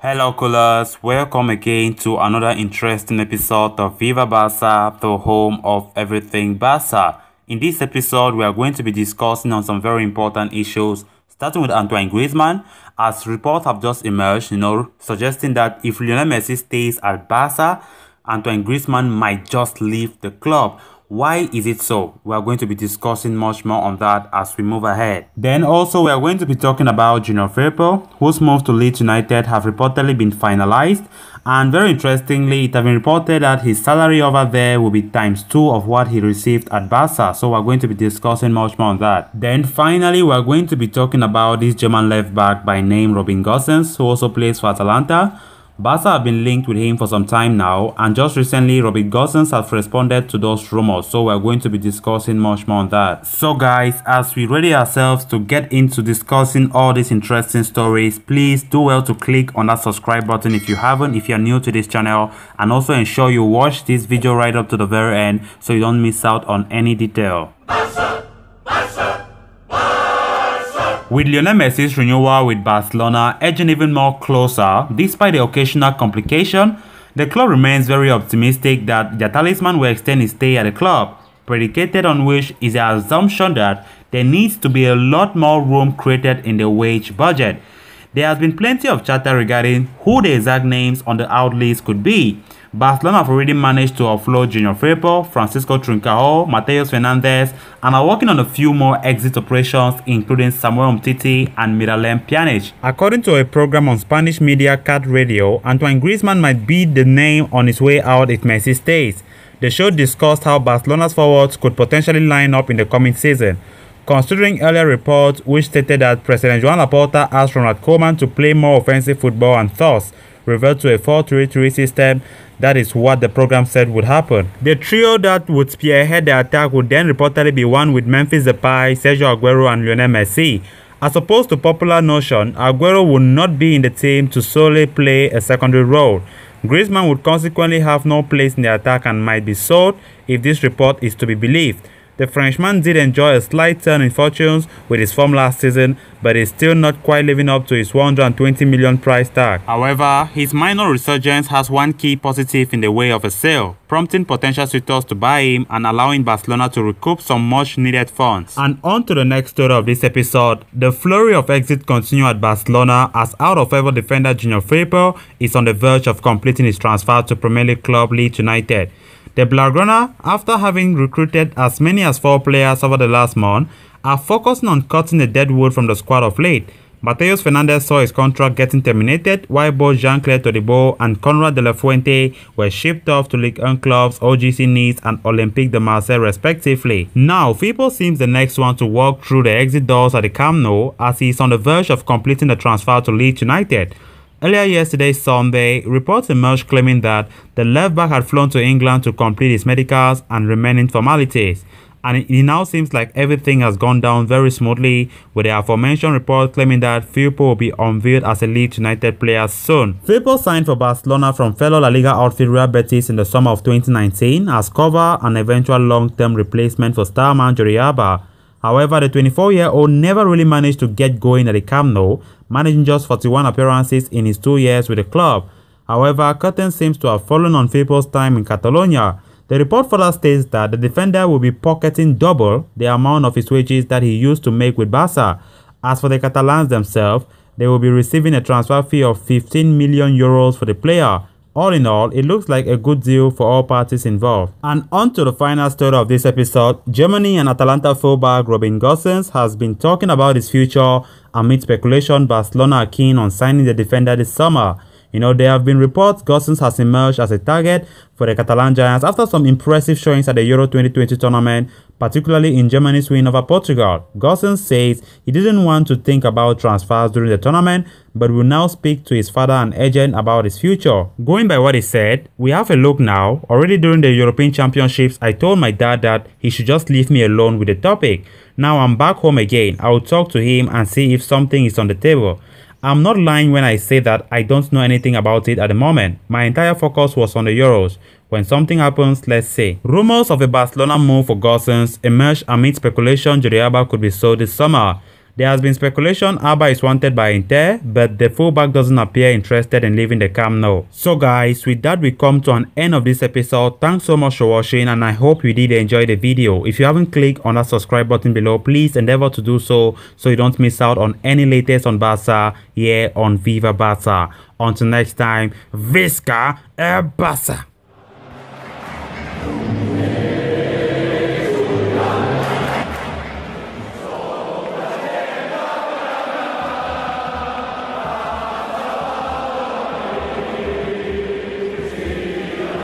Hello coolers, welcome again to another interesting episode of Viva Barca, the home of everything Barca. In this episode, we are going to be discussing on some very important issues, starting with Antoine Griezmann, as reports have just emerged, suggesting that if Lionel Messi stays at Barca, Antoine Griezmann might just leave the club. Why is it so? We are going to be discussing much more on that as we move ahead. Then also we are going to be talking about Junior Firpo, whose move to Leeds United have reportedly been finalized. And very interestingly, it has been reported that his salary over there will be ×2 of what he received at Barca. So we're going to be discussing much more on that. Then finally, we're going to be talking about this German left back by name Gosens, who also plays for Atalanta. Barca have been linked with him for some time now, and just recently Gosens has responded to those rumors, so we're going to be discussing much more on that. So guys, as we ready ourselves to get into discussing all these interesting stories, please do well to click on that subscribe button if you haven't, if you're new to this channel, and also ensure you watch this video right up to the very end so you don't miss out on any detail. With Lionel Messi's renewal with Barcelona edging even more closer, despite the occasional complication, the club remains very optimistic that their talisman will extend his stay at the club, predicated on which is the assumption that there needs to be a lot more room created in the wage budget. There has been plenty of chatter regarding who the exact names on the out list could be. Barcelona have already managed to offload Junior Firpo, Francisco Trincao, Matheus Fernandes, and are working on a few more exit operations, including Samuel Umtiti and Miralem Pjanic. According to a program on Spanish media Cat Radio, Antoine Griezmann might be the name on his way out if Messi stays. The show discussed how Barcelona's forwards could potentially line up in the coming season, considering earlier reports which stated that President Joan Laporta asked Ronald Koeman to play more offensive football and thus revert to a 4-3-3 system. That is what the program said would happen. The trio that would spearhead the attack would then reportedly be one with Memphis Depay, Sergio Aguero and Lionel Messi. As opposed to popular notion, Aguero would not be in the team to solely play a secondary role. Griezmann would consequently have no place in the attack and might be sold if this report is to be believed. The Frenchman did enjoy a slight turn in fortunes with his form last season, but is still not quite living up to his 120 million price tag. However, his minor resurgence has one key positive in the way of a sale, prompting potential suitors to buy him and allowing Barcelona to recoup some much needed funds. And on to the next story of this episode. The flurry of exit continue at Barcelona as out-of-favor defender Junior Firpo is on the verge of completing his transfer to Premier League club Leeds United. The Blaugrana, after having recruited as many as 4 players over the last month, are focusing on cutting the dead wood from the squad of late. Matheus Fernandes saw his contract getting terminated, while both Jean-Claire Todibo and Conrad de la Fuente were shipped off to Ligue 1 clubs OGC Nice and Olympique de Marseille respectively. Now, Firpo seems the next one to walk through the exit doors at the Camp Nou as he is on the verge of completing the transfer to Leeds United. Earlier yesterday, Sunday, reports emerged claiming that the left-back had flown to England to complete his medicals and remaining formalities. And it now seems like everything has gone down very smoothly, with the aforementioned report claiming that Firpo will be unveiled as a Leeds United player soon. Firpo signed for Barcelona from fellow La Liga outfit Real Betis in the summer of 2019 as cover and eventual long-term replacement for star man Jordi Alba. However, the 24-year-old never really managed to get going at the Camp Nou, managing just 41 appearances in his 2 years with the club. However, curtain seems to have fallen on Firpo's time in Catalonia. The report further states that the defender will be pocketing double the amount of his wages that he used to make with Barca. As for the Catalans themselves, they will be receiving a transfer fee of 15 million euros for the player. All in all, it looks like a good deal for all parties involved. And on to the final story of this episode. Germany and Atalanta fullback Gosens has been talking about his future amid speculation Barcelona are keen on signing the defender this summer. There have been reports Gosens has emerged as a target for the Catalan Giants after some impressive showings at the Euro 2020 tournament, particularly in Germany's win over Portugal. Gosens says he didn't want to think about transfers during the tournament, but will now speak to his father and agent about his future. Going by what he said, "We have a look now. Already during the European Championships, I told my dad that he should just leave me alone with the topic. Now I'm back home again. I will talk to him and see if something is on the table. I'm not lying when I say that I don't know anything about it at the moment. My entire focus was on the Euros. When something happens, let's see." Rumors of a Barcelona move for Gosens emerged amid speculation Jordi Alba could be sold this summer. There has been speculation Alba is wanted by Inter, but the fullback doesn't appear interested in leaving the Camp Nou. So guys, with that we come to an end of this episode. Thanks so much for watching, and I hope you did enjoy the video. If you haven't clicked on that subscribe button below, please endeavor to do so you don't miss out on any latest on Barca here on Viva Barca. Until next time, Visca Barca.